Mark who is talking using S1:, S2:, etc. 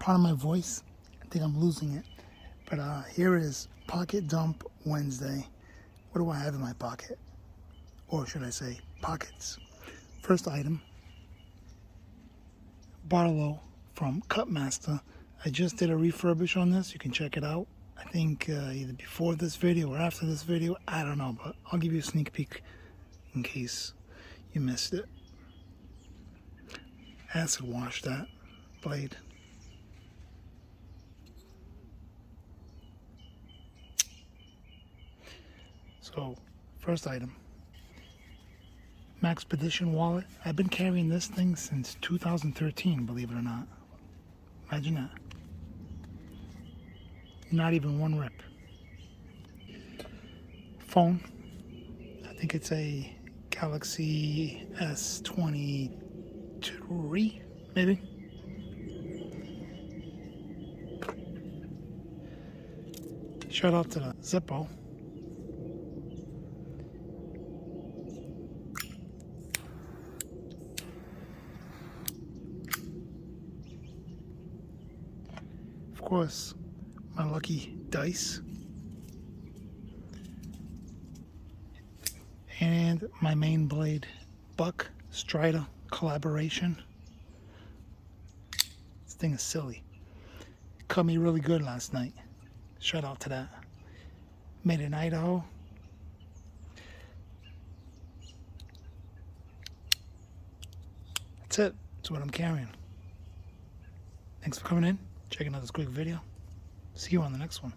S1: Part of my voice, I think I'm losing it. But here is Pocket Dump Wednesday. What do I have in my pocket? Or should I say pockets? First item, Barlow from Cutmaster. I just did a refurbish on this. You can check it out. I think either before this video or after this video. I don't know, but I'll give you a sneak peek in case you missed it. Acid wash that blade. So, first item, Maxpedition wallet. I've been carrying this thing since 2013, believe it or not. Imagine that. Not even one rip. Phone. I think it's a Galaxy S23, maybe. Shout out to the Zippo. Of course, my lucky dice. And my main blade, Buck Strider collaboration. This thing is silly. It cut me really good last night. Shout out to that. Made in Idaho. That's it. That's what I'm carrying. Thanks for coming in. Checking out this quick video. See you on the next one.